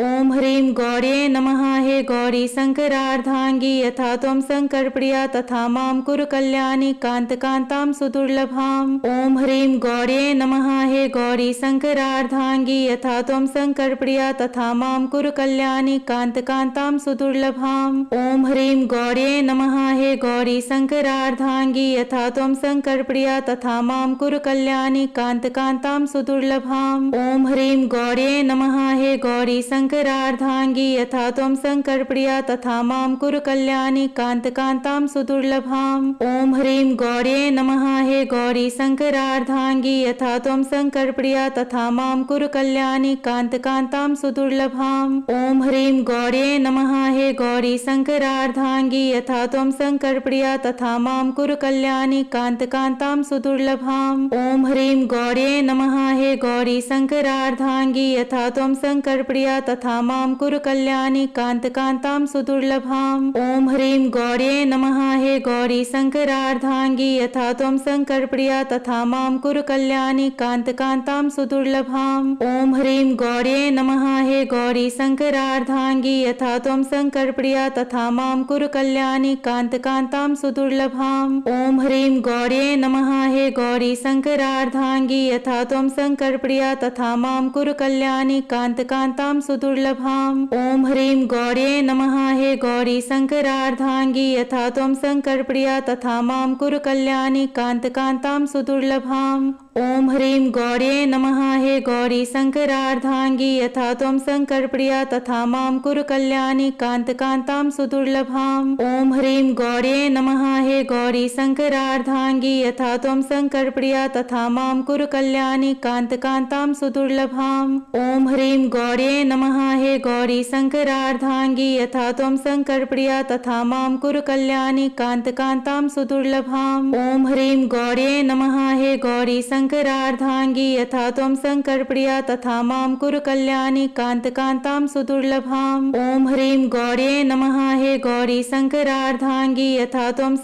ओम ह्रीं गौर्ये नमः। हे गौरी शंकरार्धांगी, यथा त्वं शंकरप्रिया तथा मां कुरु कल्याणी कांतकांतां सुदुर्लभाम्। ओम ह्रीं गौर्ये नमः। हे गौरी शंकरार्धांगी, यथा त्वं शंकरप्रिया तथा मां कुरु कल्याणी कांतकांतां सुदुर्लभाम्। ओम ह्रीं गौर्ये नमः। हे गौरी शंकरार्धांगी, यथा त्वं शंकरप्रिया तथा मां कुरु कल्याणी कांतकांतां सुदुर्लभाम्। ओम ह्रीं गौर्ये नमः। हे गौरी शंकरार्धांगी, यथा त्वं शंकरप्रिया तथा मां कुरु कल्याणी कांतकांतां सुदुर्लभाम्। ओम ह्रीं गौर्ये नमः। हे गौरी शंकरार्धांगी, यथा त्वं शंकरप्रिया तथा मां कुरु कल्याणी कांतकांतां सुदुर्लभाम्। ओम ह्रीं गौर्ये नमः। हे गौरी शंकरार्धांगी, यथा त्वं शंकरप्रिया तथा मां कुरु कल्याणी कांतकांतां सुदुर्लभाम्। ओम ह्रीं गौर्ये नमः। हे गौरी शंकरार्धांगी, यथा त्वं शंकरप्रिया तथा मां कुरु कल्याणी कांतकांतां सुदुर्लभाम्। ओम ह्रीं गौर्ये नमः। हे गौरी शंकरार्धांगी, यथा त्वं शंकरप्रिया तथा मां कुरु कल्याणी कांतकांतां सुदुर्लभाम्। ओम ह्रीं गौर्ये नमः। हे गौरी शंकरार्धांगी, यथा त्वं शंकरप्रिया तथा मां कुरु कल्याणी कांतकांतां सुदुर्लभाम्। ओम ह्रीं गौर्ये नमः। हे गौरी शंकरार्धांगी, यथा त्वं शंकरप्रिया तथा मां कुरु कल्याणी कांतकांतां सुदुर्लभाम्। ओम ह्रीं गौर्ये नमः। हे गौरी शंकरार्धांगी, यथा त्वं शंकरप्रिया तथा मां कुरु कल्याणी कांतकांतां सुदुर्लभाम्। ओम ह्रीं गौर्ये नमः। हे गौरी शंकरार्धांगी, यथा त्वं शंकरप्रिया तथा मां कुरु कल्याणी कांतकांतां सुदुर्लभाम्। ओम ह्रीं गौर्ये नमः। हे गौरी शंकरार्धांगी, यथा त्वं शंकरप्रिया तथा मां कुरु कल्याणी कांतकांतां सुदुर्लभाम्। ओम ह्रीं गौर्ये नमः। हे गौरी शंकरार्धांगी, यथा त्वं शंकरप्रिया तथा मां कुरु कल्याणी कांतकांतां सुदुर्लभाम्। ओम ह्रीं गौर्ये नमः। हे गौरी शंकरार्धांगी, यथा त्वं शंकरप्रिया तथा मां कुरु कल्याणी कांतकांतां सुदुर्लभाम्। ओम ह्रीं गौर्ये नमः। हे गौरी शंकरार्धांगी, यथा त्वं शंकरप्रिया तथा मां कुरु कल्याणी कांतकांतां सुदुर्लभाम्। ओम ह्रीं गौर्ये नमः। हे गौरी शंकरार्धांगी, यथा त्वं शंकरप्रिया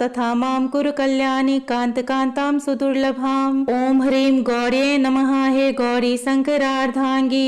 तथा मां कुरु कल्याणी कांतकांतां सुदुर्लभाम्। ओम ह्रीं गौर्ये नमः। हे गौरी शंकरार्धांगी,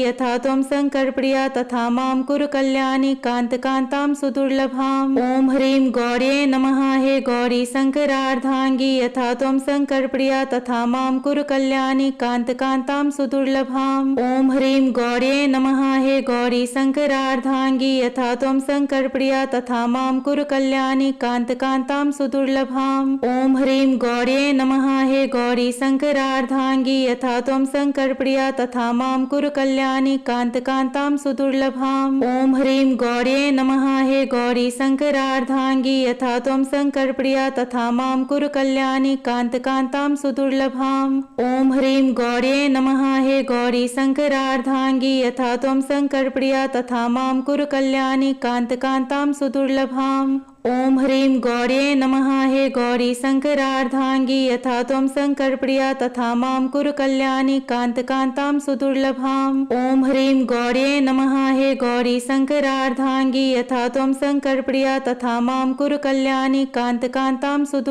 यथा त्वं शंकरप्रिया तथा मां कुरु कल्याणी कांतकांतां सुदुर्लभाम्। ओम ह्रीं गौर्ये नमः। हे गौरी शंकरार्धांगी, यथा त्वं शंकरप्रिया तथा मां कुरु कल्याणी कांतकांतां सुदुर्लभाम्। ओम ह्रीं गौर्ये नमः। हे गौरी शंकरार्धांगी, यथा त्वं शंकरप्रिया तथा मां कुरु कल्याणी कांतकांतां सुदुर्लभाम्। ओम ह्रीं गौर्ये नमः। हे गौरी शंकरार्धांगी, यथा त्वं शंकरप्रिया तथा मां कुरु कल्याणी कांतकांतां सुदुर्लभाम्। ओम ह्रीं गौर्ये नमः। हे गौरी शंकरार्धांगी, यथा त्वं शंकरप्रिया तथा मां कुरु कल्याणी कांतकांतां सुदुर्लभाम्। ओम ह्रीं गौर्ये नमः। हे गौरी शंकरार्धांगी, यथा त्वं शंकरप्रिया तथा मां कुरु कल्याणी कांतकांतां सुदुर्लभाम्। ओम ह्रीं गौर्ये नमः। हे गौरी शंकरार्धांगी, यथा त्वं शंकरप्रिया तथा मां कुरु कल्याणी कांतकांतां सुदुर्लभाम्।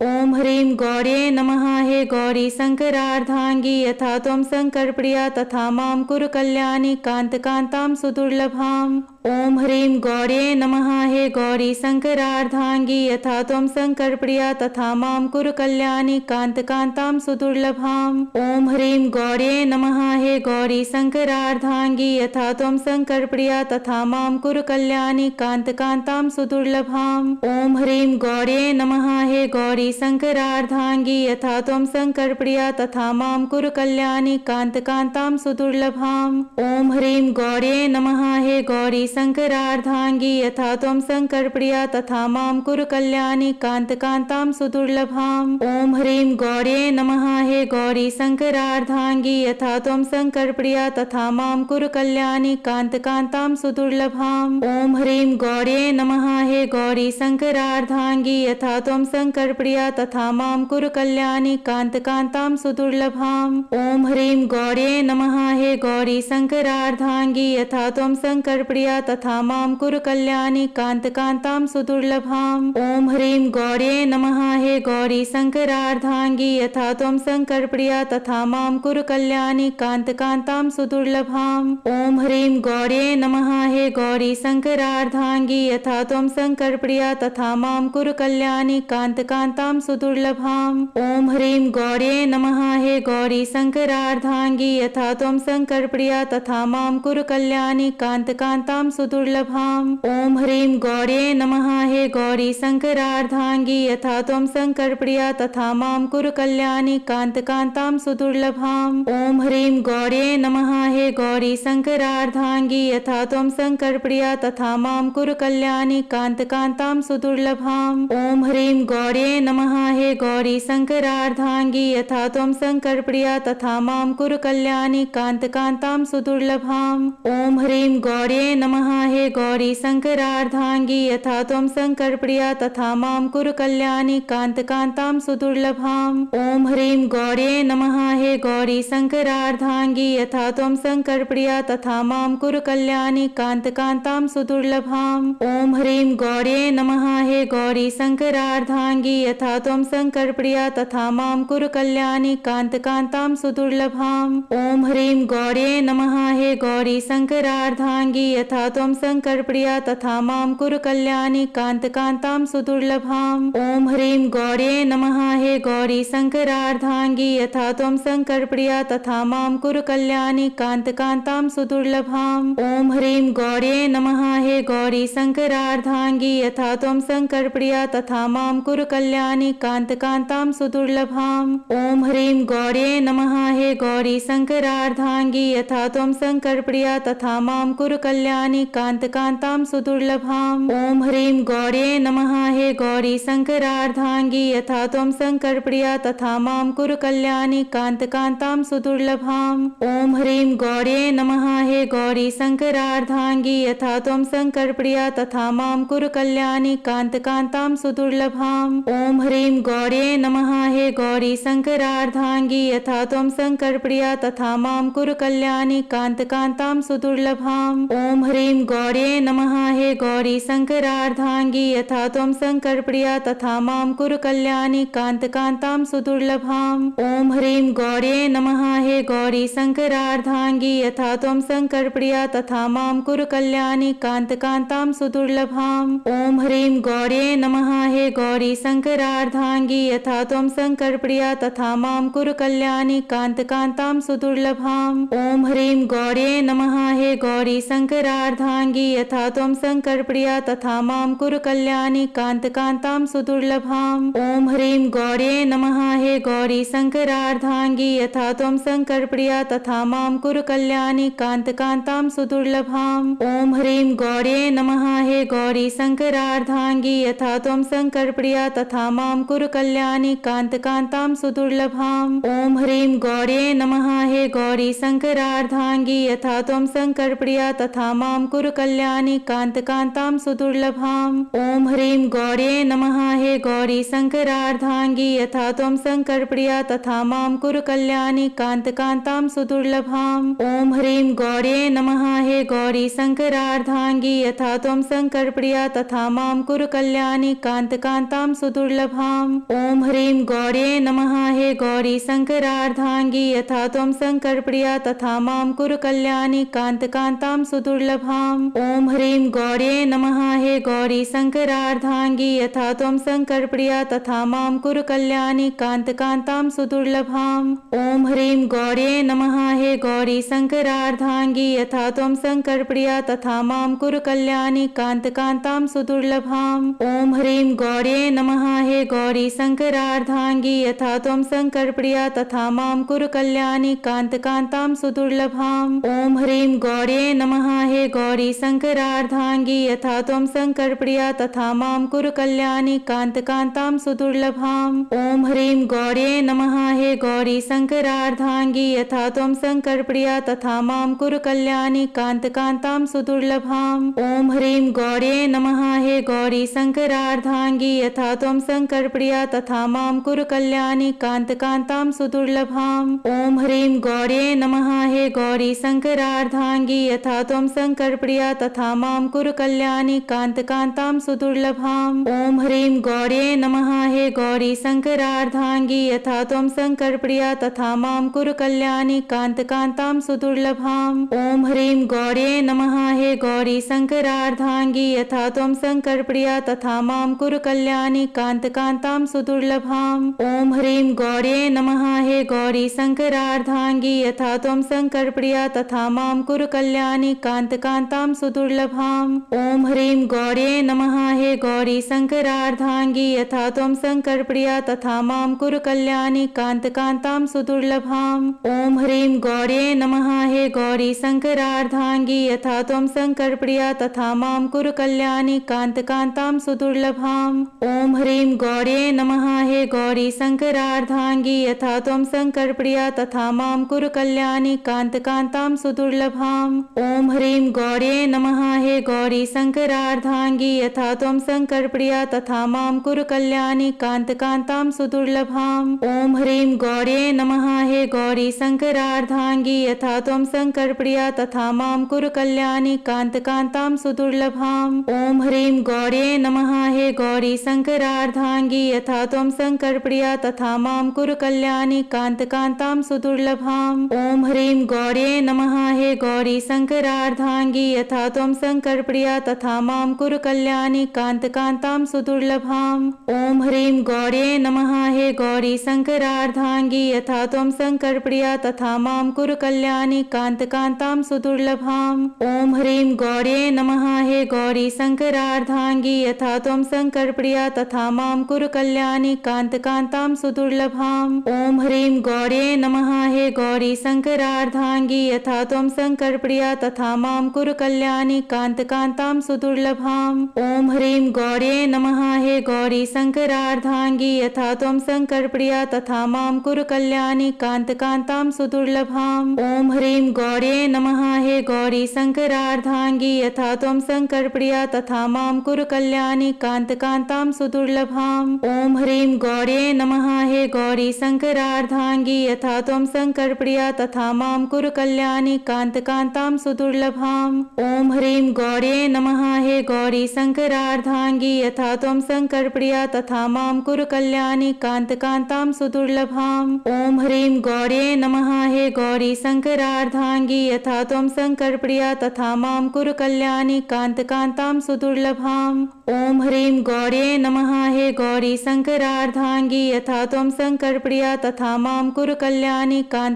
ओम ह्रीं गौर्ये नमः। हे गौरी शंकरार्धांगी, यथा त्वं शंकरप्रिया तथा मां कुरु कल्याणी कांतकांतां सुदुर्लभाम्। ओम ह्रीं गौर्ये नमः। हे गौरी शंकरार्धांगी, यथा त्वं शंकरप्रिया तथा मां कुरु कल्याणी कांतकांतां सुदुर्लभाम्। ओम ह्रीं गौर्ये नमः। हे गौरी शंकरार्धांगी, यथा त्वं शंकरप्रिया तथा मां कुरु कल्याणी कांतकांतां सुदुर्लभाम्। ओम ह्रीं गौर्ये नमः। हे गौरी शंकरार्धांगी, यथा त्वं शंकरप्रिया तथा मां कुरु कल्याणी कांतकांतां सुदुर्लभाम्। ओम ह्रीं गौर्ये नमः। हे गौरी शंकरार्धांगी, यथा त्वं शंकरप्रिया तथा मां कुरु कल्याणी कांतकांतां सुदुर्लभाम्। ओम ह्रीं गौर्ये नमः। हे गौरी शंकरार्धांगी, यथा त्वं शंकरप्रिया तथा मां कुरु कल्याणी कांतकांतां सुदुर्लभाम्। ओम ह्रीं गौर्ये नमः। हे गौरी शंकरार्धांगी, यथा त्वं शंकरप्रिया शङ्करप्रिया तथा मां कुरु कल्याणि कान्तकान्तां सुदुर्लभाम्। ॐ ह्रीं गौर्ये नमः। हे गौरी शङ्करार्धाङ्गी यथा त्वं शङ्करप्रिया तथा मां कुरु कल्याणि कान्तकान्तां सुदुर्लभाम्। ॐ ह्रीं गौर्ये नमः। हे गौरी शङ्करार्धाङ्गी यथा त्वं शङ्करप्रिया तथा मां कुरु कल्याणि कान्तकान्तां सुदुर्लभाम्। ॐ ह्रीं गौर्ये नमः। हे गौरी शङ्करार्धाङ्गी यथा त्वं शङ्करप्रिया तथा मां कुरु कल्याणि कान्तकान्तां सुदुर्लभाम्। ॐ ह्रीं गौर्ये नमः। हे गौरी शङ्करार्धाङ्गी यथा त्वं शङ्करप्रिया तथा मां कुरु कल्याणि कान्तकान्तां सुदुर्लभाम्। ॐ ह्रीं गौर्ये नमः। हे गौरी शङ्करार्धाङ्गी यथा त्वं शङ्करप्रिया तथा मां कुरु कल्याणि कान्तकान्तां सुदुर्लभाम्। ॐ ह्रीं गौर्ये नमः। हे गौरी शङ्करार्धाङ्गी यथा त्वं शङ्करप्रिया तथा मां कुरु कल्याणि कान्तकान्तां सुदुर्लभाम्। ॐ ह्रीं गौर्ये नमः। हे गौरी शङ्करार्धाङ्गी यथा त्वं शङ्करप्रिया तथा मां कुरु कल्याणि कान्तकान्तां सुदुर्लभाम्। ॐ ह्रीं गौर्ये नमः। हे गौरी शङ्करार्धाङ्गी यथा त्वं शङ्करप्रिया तथा मां कुरु कल्याणि कान्तकान्तां सुदुर्लभाम्। ॐ ह्रीं गौर्ये नमः। हे गौरी शङ्करार्धाङ्गी यथा त्वं शङ्करप्रिया तथा मां कुरु कल्याणि कान्तकान्तां सुदुर्लभाम्। ॐ ह्रीं गौर्ये नमः। हे गौरी शङ्करार्धाङ्गी यथा त्वं शङ्करप्रिया तथा मां कुरु कल्याणि कान्तकान्तां सुदुर्लभाम्। ॐ ह्रीं गौर्ये नमः। हे गौरी शङ्करार्धाङ्गी यथा त्वं शङ्करप्रिया तथा मां कुरु कल्याणि कान्तकान्तां सुदुर्लभाम्। ॐ ह्रीं गौर्ये नमः। हे गौरी शङ्करार्धाङ्गी यथा त्वं शङ्करप्रिया तथा मां कुरु कल्याणि कान्तकान्तां सुदुर्लभाम्। ॐ ह्रीं गौर्ये नमः। हे गौरी शङ्करार्धाङ्गी यथा त्वं शङ्करप्रिया तथा मां कुरु कल्याणि कान्तकान्तां सुदुर्लभाम्। ॐ ह्रीं गौर्ये नमः। हे गौरी शङ्करार्धाङ्गी यथा त्वं शङ्करप्रिया तथा मां कुरु कल्याणि कान्तकान्तां सुदुर्लभाम्। ॐ ह्रीं गौर्ये नमः। हे गौरी शङ्करार्धाङ्गी यथा त्वं शङ्करप्रिया तथा मां कुरु कल्याणि कान्तकान्तां सुदुर्लभाम्। ॐ ह्रीं गौर्ये नमः। हे गौरी शङ्करार्धाङ्गी यथा त्वं शङ्करप्रिया तथा मां कुरु कल्याणि कान्तकान्तां सुदुर्लभाम्। ॐ ह्रीं गौर्ये नमः। हे गौरी शङ्करार्धाङ्गी यथा त्वं शङ्करप्रिया तथा मां कुरु कल्याणि कान्तकान्तां सुदुर्लभाम्। ॐ ह्रीं गौर्ये नमः। हे गौरी शङ्करार्धाङ्गी यथा त्वं शङ्करप्रिया तथा मां कुरु कल्याणि कान्तकान्तां सुदुर्लभाम्। ॐ ह्रीं गौर्ये नमः। हे गौरी शङ्करार्धाङ्गी यथा त्वं शङ्करप्रिया तथा मां कुरु कल्याणि कान्तकान्तां सुदुर्लभाम्। ॐ ह्रीं गौर्ये नमः। हे गौरी शङ्करार्धाङ्गी यथा त्वं शङ्करप्रिया तथा मां कुरु कल्याणि कान्तकान्तां सुदुर्लभाम्। ॐ ह्रीं गौर्ये नमः। हे गौरी शङ्करार्धाङ्गी यथा त्वं शङ्करप्रिया तथा मां कुरु कल्याणि कान्तकान्तां सुदुर्लभाम्। ॐ ह्रीं गौर्ये नमः। हे गौरी शङ्करार्धाङ्गी यथा त्वं शङ्करप्रिया तथा मां कुरु कल्याणि कान्तकान्तां सुदुर्लभाम्। ॐ ह्रीं गौर्ये नमः। हे गौरी शङ्करार्धाङ्गी यथा त्वं शङ्करप्रिया तथा मां कुरु कल्याणि कान्तकान्तां सुदुर्लभाम्। ॐ ह्रीं गौर्ये नमः। हे गौरी शङ्करार्धाङ्गी यथा त्वं शङ्करप्रिया तथा मां कुरु कल्याणि कान्तकान्तां सुदुर्लभाम्। ॐ ह्रीं गौर्ये नमः। हे गौरी शङ्करार्धाङ्गी यथा त्वं शङ्करप्रिया तथा मां कुरु कल्याणि कान्तकान्तां सुदुर्लभाम्। ॐ ह्रीं गौर्ये नमः। हे गौरी शङ्करार्धाङ्गी यथा त्वं शङ्करप्रिया तथा मां कुरु कल्याणि कान्तकान्तां सुदुर्लभाम्। ॐ ह्रीं गौर्ये नमः। हे गौरी शङ्करार्धाङ्गी यथा त्वं शङ्करप्रिया तथा मां कुरु कल्याणि कान्तकान्तां सुदुर्लभाम्। ॐ ह्रीं गौर्ये नमः। हे गौरी शङ्करार्धाङ्गी यथा त्वं शङ्करप्रिया तथा मां कुरु कल्याणि कान्तकान्तां सुदुर्लभाम्। ॐ ह्रीं गौर्ये नमः। हे गौरी शङ्करार्धाङ्गी यथा त्वं शङ्करप्रिया तथा मां कुरु कल्याणि कान्तकान्तां सुदुर्लभाम्। ॐ ह्रीं गौर्ये नमः। हे गौरी शङ्करार्धाङ्गी यथा त्वं शङ्करप्रिया तथा मां कुरु कल्याणि कान्तकान्तां सुदुर्लभाम्। ॐ ह्रीं गौर्ये नमः। हे गौरी शङ्करार्धाङ्गी यथा त्वं शङ्करप्रिया तथा मां कुरु कल्याणि कान्तकान्तां सुदुर्लभाम्। ॐ ह्रीं गौर्ये नमः। हे गौरी शङ्करार्धाङ्गी यथा त्वं शङ्करप्रिया तथा मां कुरु कल्याणि कान्तकान्तां सुदुर्लभाम्। ॐ ह्रीं गौर्ये नमः। हे गौरी शङ्करार्धाङ्गी यथा त्वं शङ्करप्रिया तथा मां कुरु कल्याणी कान्तकान्तां सुदुर्लभाम्। ॐ ह्रीं गौर्ये नमः। हे गौरी शङ्करार्धाङ्गी यथा त्वं शङ्करप्रिया तथा मां कुरु कल्याणी कान्तकान्तां सुदुर्लभाम्। ॐ ह्रीं गौर्ये नमः। हे गौरी शङ्करार्धाङ्गी यथा त्वं शङ्करप्रिया तथा मां कुरु कल्याणी कान्तकान्तां सुदुर्लभाम्। ॐ ह्रीं गौर्ये नमः। हे गौरी शङ्करार्धाङ्गी यथा त्वं शङ्करप्रिया तथा मां कुरु कल्याणी कान्तकान्तां सुदुर्लभाम्। ॐ ह्रीं गौर्ये नमः। हे गौरी शङ्करार्धाङ्गी यथा त्वं शङ्करप्रिया तथा मां कुरु कल्याणी कान्तकान्तां सुदुर्लभाम्। ॐ ह्रीं गौर्ये नमः। हे गौरी शङ्करार्धाङ्गी यथा त्वं शङ्करप्रिया तथा मां कुरु कल्याणी कान्तकान्तां सुदुर्लभाम्। ॐ ह्रीं गौर्ये नमः। हे गौरी शङ्करार्धाङ्गी यथा त्वं शङ्करप्रिया तथा मां कुरु कल्याणी कान्तकान्तां सुदुर्लभाम्। ॐ ह्रीं गौर्ये नमः। हे गौरी शङ्करार्धाङ्गी यथा त्वं शङ्करप्रिया तथा मां कुरु कल्याणी कान्तकान्तां सुदुर्लभाम्। ॐ ह्रीं गौर्ये नमः। हे गौरी शङ्करार्धाङ्गी यथा त्वं शङ्करप्रिया तथा मां कुरु कल्याणी कान्तकान्तां सुदुर्लभाम्। ॐ ह्रीं गौर्ये नमः। हे गौरी शङ्करार्धाङ्गी यथा त्वं शङ्करप्रिया तथा मां कुरु कल्याणी कान्तकान्तां सुदुर्लभाम्। ॐ ह्रीं गौर्ये नमः। हे गौरी शङ्करार्धाङ्गी यथा त्वं शङ्करप्रिया तथा मां कुरु कल्याणी कान्तकान्तां सुदुर्लभाम्। ॐ ह्रीं गौर्ये नमः। हे गौरी शङ्करार्धाङ्गी यथा त्वं शङ्करप्रिया तथा मां कुरु कल्याणी कान्तकान्तां सुदुर्लभाम्। ॐ ह्रीं गौर्ये नमः। हे गौरी शङ्करार्धाङ्गी यथा त्वं शङ्करप्रिया तथा मां कुरु कल्याणी कान्तकान्तां सुदुर्लभाम्। ॐ ह्रीं गौर्ये नमः। हे गौरी शङ्करार्धाङ्गी यथा त्वं शङ्करप्रिया तथा मां कुरु कल्याणी कान्तकान्तां सुदुर्लभाम्। ॐ ह्रीं गौर्ये नमः। हे गौरी शङ्करार्धाङ्गी यथा त्वं शङ्करप्रिया तथा मां कुरु कल्याणी कान्तकान्तां सुदुर्लभाम्। ॐ ह्रीं गौर्ये नमः। हे गौरी शङ्करार्धाङ्गी यथा त्वं शङ्करप्रिया तथा मां कुरु कल्याणी कान्तकान्तां सुदुर्लभाम्। ॐ ह्रीं गौर्ये नमः। हे गौरी शङ्करार्धाङ्गी यथा त्वं शङ्करप्रिया तथा मां कुरु कल्याणी कान्तकान्तां सुदुर्लभाम्। ॐ ह्रीं गौर्ये नमः। हे गौरी शङ्करार्धाङ्गी यथा त्वं शङ्करप्रिया तथा मां कुरु कल्याणी कान्तकान्तां सुदुर्लभाम्। ॐ ह्रीं गौर्ये नमः। हे गौरी शङ्करार्धाङ्गी यथा त्वं शङ्करप्रिया तथा मां कुरु कल्याणी कान्तकान्तां सुदुर्लभाम्। ॐ ह्रीं गौर्ये नमः। हे गौरी शङ्करार्धाङ्गी यथा त्वं शङ्करप्रिया तथा मां कुरु कल्याणी कान्तकान्तां सुदुर्लभाम्। ॐ ह्रीं गौर्ये नमः। हे गौरी शङ्करार्धाङ्गी यथा त्वं शङ्करप्रिया तथा मां कुरु कल्याणी कान्तकान्तां सुदुर्लभाम्। ॐ ह्रीं गौर्ये नमः। हे गौरी शङ्करार्धाङ्गी यथा त्वं शङ्करप्रिया तथा मां कुरु कल्याणी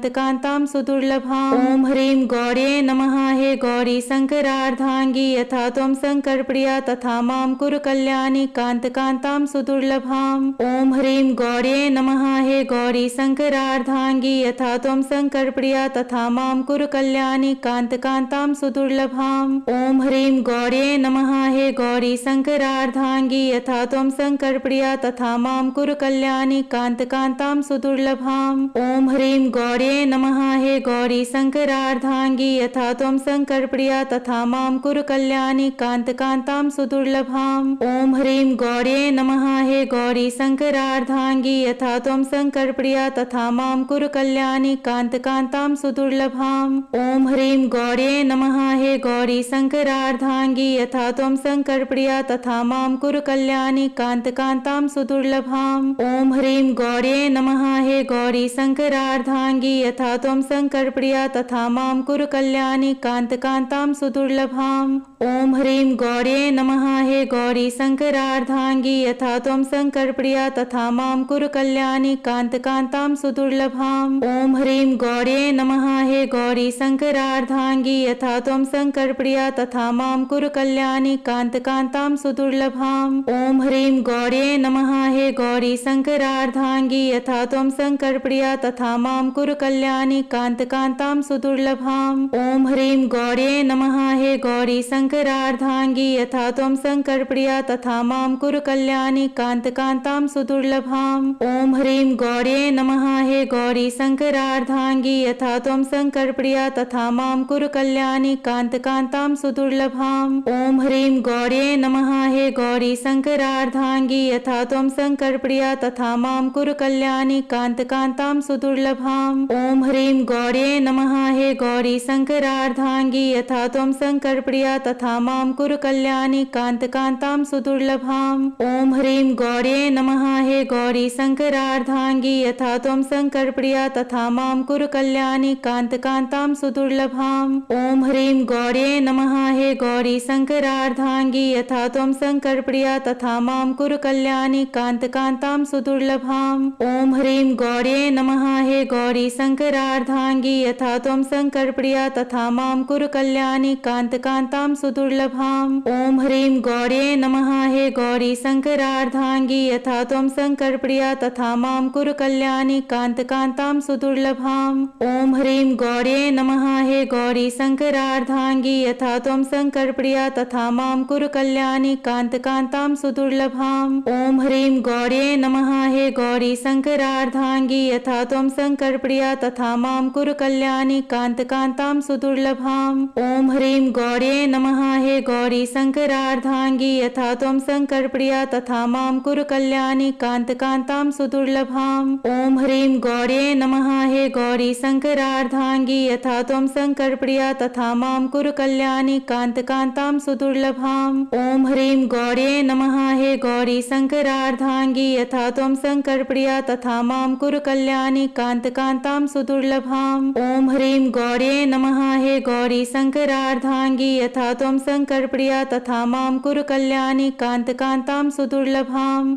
कान्तकान्तां सुदुर्लभाम्। ॐ ह्रीं गौर्ये नमः। हे गौरी शङ्करार्धाङ्गी यथा त्वं शङ्करप्रिया तथा मां कुरु कल्याणी कान्तकान्तां सुदुर्लभाम्। ॐ ह्रीं गौर्ये नमः। हे गौरी शङ्करार्धाङ्गी यथा त्वं शङ्करप्रिया तथा मां कुरु कल्याणी कान्तकान्तां सुदुर्लभाम्। ॐ ह्रीं गौर्ये नमः। हे गौरी शङ्करार्धाङ्गी यथा त्वं शङ्करप्रिया तथा मां कुरु कल्याणी कान्तकान्तां सुदुर्लभाम्। ॐ ह्रीं गौर्ये नमः। हे गौरी शङ्करार्धाङ्गी यथा त्वं शङ्करप्रिया तथा मां कुरु कल्याणी कान्तकान्तां सुदुर्लभाम्। ॐ ह्रीं गौर्ये नमः। हे गौरी शङ्करार्धाङ्गी यथा त्वं शङ्करप्रिया तथा मां कुरु कल्याणी कान्तकान्तां सुदुर्लभाम्। ॐ ह्रीं गौर्ये नमः। हे गौरी शङ्करार्धाङ्गी यथा त्वं शङ्करप्रिया तथा मां कुरु कल्याणी कान्तकान्तां सुदुर्लभाम्। ॐ ह्रीं गौर्ये नमः। हे गौरी शङ्करार्धाङ्गी यथा त्वं शङ्करप्रिया तथा मां कुरु कल्याणी कान्तकान्तां सुदुर्लभाम्। ॐ ह्रीं गौर्ये नमः। हे गौरी शङ्करार्धाङ्गी यथा त्वं शङ्करप्रिया तथा मां कुरु कल्याणी कान्तकान्तां सुदुर्लभाम्। ॐ ह्रीं गौर्ये नमः। हे गौरी शङ्करार्धाङ्गी यथा त्वं शङ्करप्रिया तथा मां कुरु कल्याणी कान्तकान्तां सुदुर्लभाम्। ॐ ह्रीं गौर्ये नमः। हे गौरी शङ्करार्धाङ्गी यथा त्वं शङ्करप्रिया तथा मां कुरु कल्याणी कान्तकान्तां सुदुर्लभाम्। ॐ ह्रीं गौर्ये नमः। हे गौरी शङ्करार्धाङ्गी यथा त्वं शङ्करप्रिया तथा मां कुरु कल्याणी कान्तकान्तां कांतां सुदुर्लभाम्। ॐ ह्रीं गौर्ये नमः। हे गौरी शंकरार्धांगी यथा त्वं शंकरप्रिया तथा मां कुरु कल्याणी कांतां सुदुर्लभाम्। ॐ ह्रीं गौर्ये नमः। हे गौरी शंकरार्धांगी यथा त्वं शंकरप्रिया तथा मां कुरु कल्याणी कांतां सुदुर्लभाम्। ॐ ह्रीं गौर्ये नमः। हे गौरी शंकरार्धांगी यथा त्वं शंकरप्रिया तथा मां कुरु कल्याणी कांतां सुदुर्लभाम्। ॐ ह्रीं गौर्ये नमः। हे गौरी शंकरार्धांगी यथा त्वं शंकरप्रिया तथा मां कुरु कल्याणी कांतां सुदुर्लभाम्। ॐ ह्रीं गौर्ये नमः। हे गौरी शंकरार्धांगी यथा त्वं शंकरप्रिया तथा मां कुरु कल्याणी कांतां सुदुर्लभाम्। ॐ ह्रीं गौर्ये नमः। हे गौरी शंकरार्धांगी यथा त्वं शंकरप्रिया तथा मां कुरु कल्याणी कांतां सुदुर्लभाम्। ॐ ह्रीं गौर्ये नमः। हे गौरी शंकरार्धांगी यथा त्वं शंकरप्रिया तथा मां कुरु कल्याणी कांतां सुदुर्लभाम्। ॐ ह्रीं गौर्ये नमः। हे गौरी शंकरार्धांगी यथा त्वं शंकरप्रिया तथा मां कुरु कल्याणी कांतां सुदुर्लभाम्। ॐ ह्रीं गौर्ये नमः। हे गौरी शंकरार्धांगी यथा त्वं शंकरप्रिया तथा मां कुरु कल्याणी कांतां सुदुर्लभाम्। ॐ ह्रीं गौर्ये नमः। हे गौरी शंकरार्धांगी यथा त्वं शंकरप्रिया तथा मां कुरु कल्याणी कांतां सुदुर्लभाम्। ॐ ह्रीं गौर्ये नमः। हे गौरी शंकरार्धांगी यथा त्वं शंकरप्रिया तथा मां कुरु कल्याणी कांतां सुदुर्लभाम्। ॐ ह्रीं गौर्ये नमः। हे गौरी शंकरार्धांगी यथा त्वं शंकरप्रिया तथा मां कुरु कल्याणी कांतां सुदुर्लभाम्।